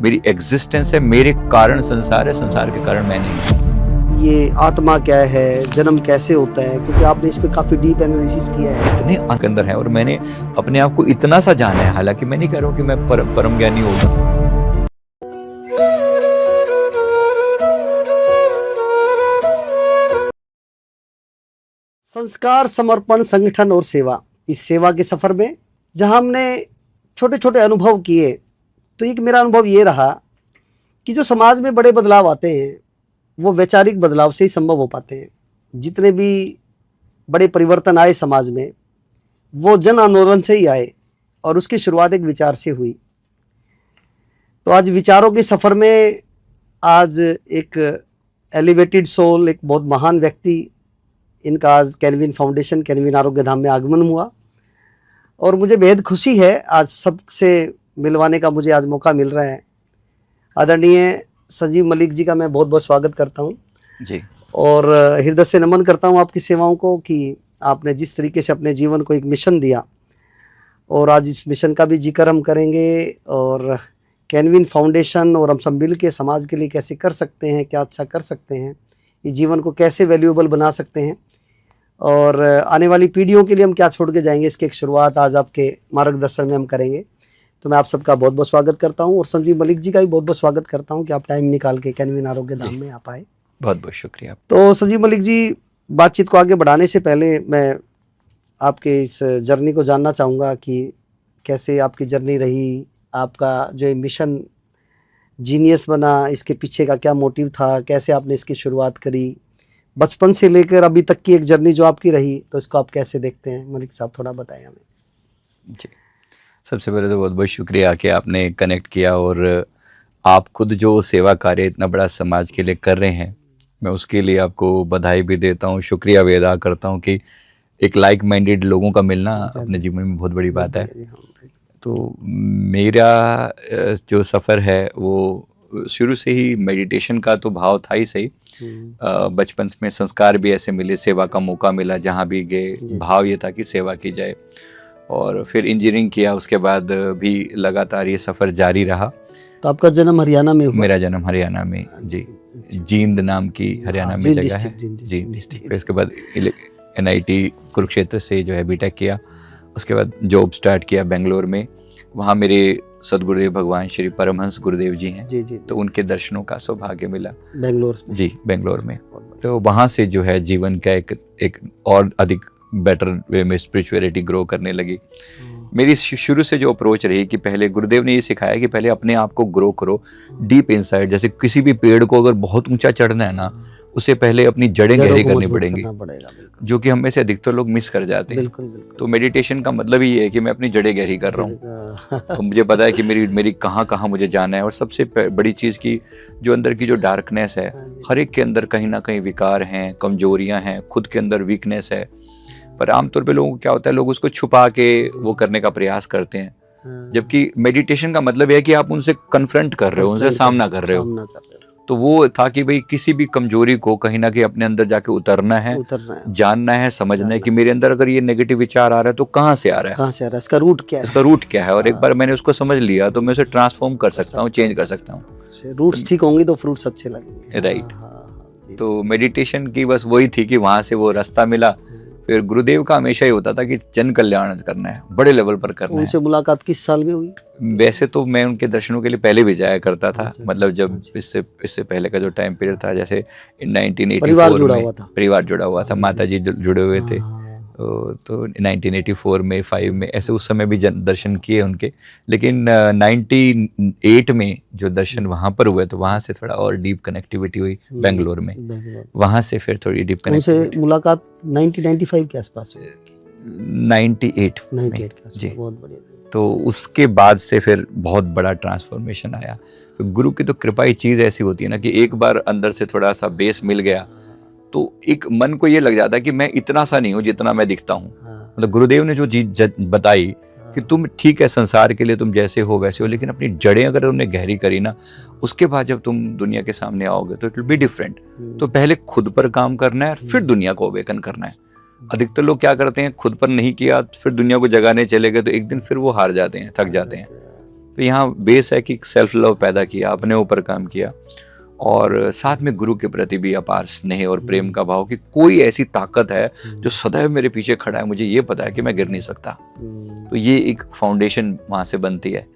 मेरी एग्जिस्टेंस है, मेरे कारण संसार है, संसार के कारण मैं नहीं हूँ। ये आत्मा क्या है, जन्म कैसे होता है, क्योंकि आपने इस पे काफी डीप एनालिसिस किया है। इतने के अंदर है और मैंने अपने आप को इतना सा जाना है, हालांकि मैं नहीं कह रहा हूँ कि मैं परम ज्ञानी होगा। संस्कार, समर्पण, संगठन और सेवा, इस सेवा के सफर में जहां हमने छोटे छोटे अनुभव किए, तो एक मेरा अनुभव ये रहा कि जो समाज में बड़े बदलाव आते हैं वो वैचारिक बदलाव से ही संभव हो पाते हैं। जितने भी बड़े परिवर्तन आए समाज में वो जन आंदोलन से ही आए और उसकी शुरुआत एक विचार से हुई। तो आज विचारों के सफ़र में आज एक एलिवेटेड सोल, एक बहुत महान व्यक्ति, इनका आज कैनविन फाउंडेशन, कैनविन आरोग्य धाम में आगमन हुआ और मुझे बेहद खुशी है आज सबसे मिलवाने का मुझे आज मौका मिल रहा है। आदरणीय संजीव मलिक जी का मैं बहुत बहुत स्वागत करता हूँ जी, और हृदय से नमन करता हूँ आपकी सेवाओं को कि आपने जिस तरीके से अपने जीवन को एक मिशन दिया और आज इस मिशन का भी जिक्र हम करेंगे और कैनविन फाउंडेशन और हम सब मिल के समाज के लिए कैसे कर सकते हैं, क्या अच्छा कर सकते हैं, इस जीवन को कैसे वैल्यूएबल बना सकते हैं और आने वाली पीढ़ियों के लिए हम क्या छोड़ के जाएंगे, इसकी एक शुरुआत आज आपके मार्गदर्शन में हम करेंगे। तो मैं आप सबका बहुत बहुत स्वागत करता हूं और संजीव मलिक जी का भी बहुत बहुत स्वागत करता हूं कि आप टाइम निकाल के कैनविन आरोग्य धाम में आप आए। बहुत बहुत शुक्रिया। तो संजीव मलिक जी, बातचीत को आगे बढ़ाने से पहले मैं आपके इस जर्नी को जानना चाहूँगा कि कैसे आपकी जर्नी रही, आपका जो मिशन जीनियस बना, इसके पीछे का क्या मोटिव था, कैसे आपने इसकी शुरुआत करी, बचपन से लेकर अभी तक की एक जर्नी जो आपकी रही, तो इसको आप कैसे देखते हैं? मलिक साहब थोड़ा बताएं हमें। जी, सबसे पहले तो बहुत बहुत शुक्रिया कि आपने कनेक्ट किया और आप खुद जो सेवा कार्य इतना बड़ा समाज के लिए कर रहे हैं, मैं उसके लिए आपको बधाई भी देता हूँ, शुक्रिया भी अदा करता हूँ कि एक लाइक माइंडेड लोगों का मिलना अपने जीवन में बहुत बड़ी बात है। तो मेरा जो सफ़र है वो शुरू से ही मेडिटेशन का तो भाव था ही सही। बचपन में संस्कार भी ऐसे मिले, सेवा का मौका मिला, जहाँ भी गए भाव ये था कि सेवा की जाए और फिर इंजीनियरिंग किया। उसके बाद भी लगातार ये सफ़र जारी रहा। तो आपका जन्म हरियाणा में हुआ? मेरा जन्म हरियाणा में, जी, जींद नाम की हरियाणा में जगह है, जी डिस्ट्रिक्ट। फिर उसके बाद NIT कुरुक्षेत्र से जो है बीटेक किया। उसके बाद जॉब स्टार्ट किया बेंगलोर में। वहाँ मेरे सदगुरुदेव भगवान श्री परमहंस गुरुदेव जी हैं, जी, तो उनके दर्शनों का सौभाग्य मिला बेंगलोर में। जी, बेंगलोर में। तो वहाँ से जो है जीवन का एक और अधिक बेटर वे में स्पिरिचुअलिटी ग्रो करने लगी। मेरी शुरू से जो अप्रोच रही कि पहले गुरुदेव ने ये सिखाया कि पहले अपने आप को ग्रो करो डीप इनसाइड। जैसे किसी भी पेड़ को अगर बहुत ऊंचा चढ़ना है ना, उससे पहले अपनी जड़ें गहरी करनी पड़ेंगी, जो कि हम में से अधिकतर लोग मिस कर जाते हैं। तो मेडिटेशन का मतलब ही है कि मैं अपनी जड़ें गहरी कर रहा हूँ। तो मुझे पता है कि मेरी कहाँ मुझे जाना है। और सबसे बड़ी चीज़ की जो अंदर की जो डार्कनेस है, हर एक के अंदर कहीं ना कहीं विकार हैं, कमजोरियाँ हैं, खुद के अंदर वीकनेस है। पर आमतौर पे लोगों को क्या होता है, लोग उसको छुपा के वो करने का प्रयास करते हैं, जबकि मेडिटेशन का मतलब है कि आप उनसे कन्फ्रंट कर रहे हो, उनसे सामना कर रहे हो। तो वो था कि भाई किसी भी कमजोरी को कहीं ना कहीं अपने अंदर जाके उतरना है, जानना है, समझना है कि मेरे अंदर अगर ये नेगेटिव विचार आ रहा है तो कहाँ से आ रहा है, इसका रूट क्या है। और एक बार मैंने उसको समझ लिया तो मैं उसे ट्रांसफॉर्म कर सकता हूँ, चेंज कर सकता हूँ। रूट्स ठीक होंगी तो फ्रूट्स अच्छे लगेंगे। राइट। तो मेडिटेशन की बस वही थी कि वहाँ से वो रास्ता मिला। फिर गुरुदेव का हमेशा ही होता था कि जन कल्याण करना है, बड़े लेवल पर करना है। उनसे मुलाकात किस साल में हुई? वैसे तो मैं उनके दर्शनों के लिए पहले भी जाया करता था। मतलब जब इससे पहले का जो टाइम पीरियड था, जैसे 1984 परिवार जुड़ा हुआ था, माता जी जुड़े हुए थे। तो 1984 में 5 में ऐसे उस समय भी दर्शन किए उनके। लेकिन 98 में जो दर्शन वहाँ पर हुए तो वहाँ से थोड़ा और डीप कनेक्टिविटी हुई बेंगलोर में। वहाँ से फिर थोड़ी डीप कनेक्टिविटी। उनसे मुलाकात 1995 के आसपास हुई? 98 जी। बहुत बढ़िया। तो उसके बाद से फिर बहुत बड़ा ट्रांसफॉर्मेशन आया। तो गुरु की तो कृपा ही चीज़ ऐसी होती है ना कि एक बार अंदर से थोड़ा सा बेस मिल गया तो एक मन को ये लग जाता है कि मैं इतना सा नहीं हूँ जितना मैं दिखता हूँ। मतलब गुरुदेव ने जो चीज़ बताई कि तुम ठीक है, संसार के लिए तुम जैसे हो वैसे हो, लेकिन अपनी जड़ें अगर तुमने गहरी करी ना, उसके बाद जब तुम दुनिया के सामने आओगे तो इट विल बी डिफरेंट। तो पहले खुद पर काम करना है, फिर दुनिया को अवेकन करना है। अधिकतर लोग क्या करते हैं, खुद पर नहीं किया फिर दुनिया को जगाने चले गए तो एक दिन फिर वो हार जाते हैं, थक जाते हैं। तो यहाँ बेस है कि सेल्फ लव पैदा किया, अपने ऊपर काम किया, और साथ में गुरु के प्रति भी अपार स्नेह और प्रेम का भाव कि कोई ऐसी ताकत है जो सदैव मेरे पीछे खड़ा है, मुझे ये पता है कि मैं गिर नहीं सकता। तो ये एक फाउंडेशन वहाँ से बनती है।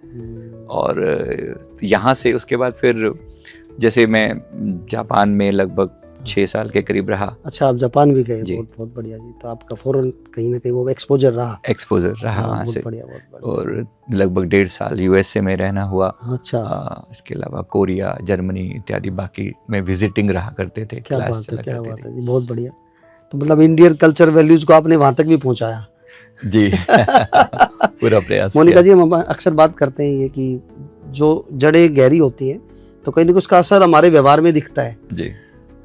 और यहाँ से उसके बाद फिर जैसे मैं जापान में लगभग 6 साल के करीब रहा। अच्छा, आप जापान भी गए, बहुत बहुत बढ़िया जी। तो आपका फौरन कहीं ना कहीं वो एक्सपोजर रहा वहाँ से। बहुत बढ़िया। और लगभग 1.5 साल यूएसए में रहना हुआ। अच्छा। इसके अलावा कोरिया, जर्मनी इत्यादि बाकी में विजिटिंग रहा करते थे। क्या बात है, क्या बात है जी, बहुत बढ़िया। तो मतलब इंडियन कल्चर वैल्यूज को आपने वहाँ तक भी पहुँचाया। जी पूरा प्रयास। मोनिका जी, हम अक्सर बात करते हैं ये कि जो जड़ें गहरी होती हैं तो कहीं ना कहीं उसका असर हमारे व्यवहार में दिखता है जी,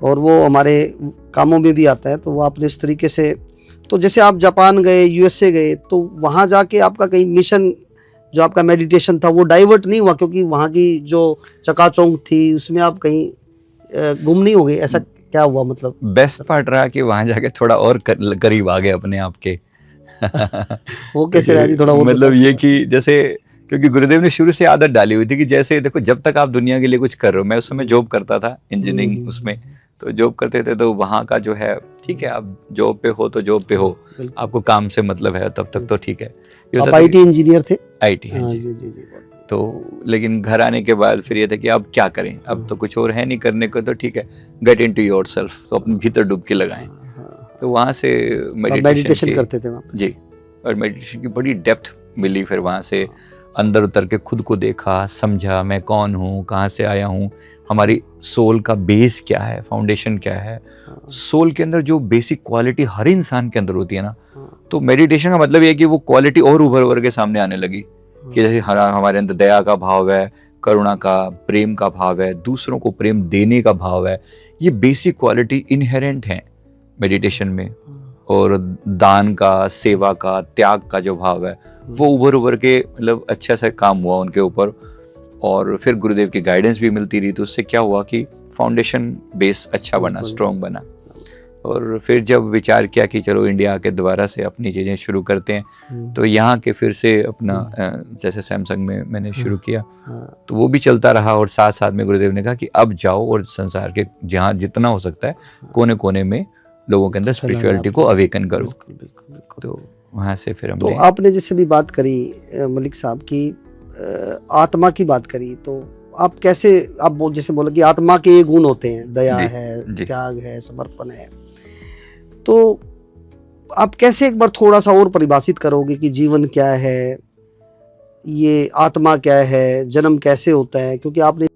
और वो हमारे कामों में भी आता है। तो वो आपने इस तरीके से, तो जैसे आप जापान गए, यूएसए गए, तो वहाँ जाके आपका कहीं मिशन जो आपका मेडिटेशन था वो डाइवर्ट नहीं हुआ, क्योंकि वहाँ की जो चकाचौंध थी उसमें आप कहीं गुम नहीं हो गए, ऐसा क्या हुआ? मतलब बेस्ट पार्ट रहा कि वहाँ जाके थोड़ा और करीब आ गए अपने आप के। वो कैसे रहा जी, थोड़ा और मतलब ये कि जैसे, क्योंकि गुरुदेव ने शुरू से आदत डाली हुई थी कि जैसे देखो जब तक आप दुनिया के लिए कुछ कर रहे हो, मैं उस समय जॉब करता था इंजीनियरिंग उसमें, तो जॉब करते थे तो वहाँ का जो है ठीक है, आप जॉब पे हो तो जॉब पे हो, आपको काम से मतलब है तब तक तो ठीक है। आप आईटी इंजीनियर थे? आईटी, हाँ जी जी जी। तो लेकिन घर आने के बाद फिर ये था कि अब क्या करें, अब तो कुछ और है नहीं करने को, तो ठीक है गेट इनटू योरसेल्फ, तो अपने भीतर डुबकी लगाएं। तो वहाँ से मेडिटेशन करते थे वहाँ जी, और मेडिटेशन की बड़ी डेप्थ मिली। फिर वहाँ से अंदर उतर के खुद को देखा, समझा मैं कौन हूँ, कहाँ से आया हूँ, हमारी सोल का बेस क्या है, फाउंडेशन क्या है। सोल के अंदर जो बेसिक क्वालिटी हर इंसान के अंदर होती है ना, तो मेडिटेशन का मतलब ये है कि वो क्वालिटी और उभर के सामने आने लगी कि जैसे हमारे अंदर दया का भाव है, करुणा का, प्रेम का भाव है, दूसरों को प्रेम देने का भाव है। ये बेसिक क्वालिटी इनहेरेंट है मेडिटेशन में। और दान का, सेवा का, त्याग का जो भाव है वो उभर के मतलब अच्छा सा काम हुआ उनके ऊपर। और फिर गुरुदेव की गाइडेंस भी मिलती रही, तो उससे क्या हुआ कि फाउंडेशन बेस अच्छा बना, स्ट्रॉन्ग बना। और फिर जब विचार किया कि चलो इंडिया के दोबारा से अपनी चीज़ें शुरू करते हैं, तो यहाँ के फिर से अपना जैसे सैमसंग में मैंने शुरू किया, तो वो भी चलता रहा। और साथ साथ में गुरुदेव ने कहा कि अब जाओ और संसार के जहाँ जितना हो सकता है कोने कोने में लोगों के अंदर स्पिरिचुअलिटी को अवेकन करो। बिल्कुल, बिल्कुल, बिल्कुल। तो वहाँ से फिर हमने, तो आपने जैसे भी बात करी मलिक साहब की आत्मा की बात करी, तो आप कैसे, आप जैसे बोले कि आत्मा के ये गुण होते हैं, दया है, त्याग है, समर्पण है, तो आप कैसे एक बार थोड़ा सा और परिभाषित करोगे कि जीवन क्या है, ये आत्मा क्या है, जन्म कैसे होता है? क्योंकि आपने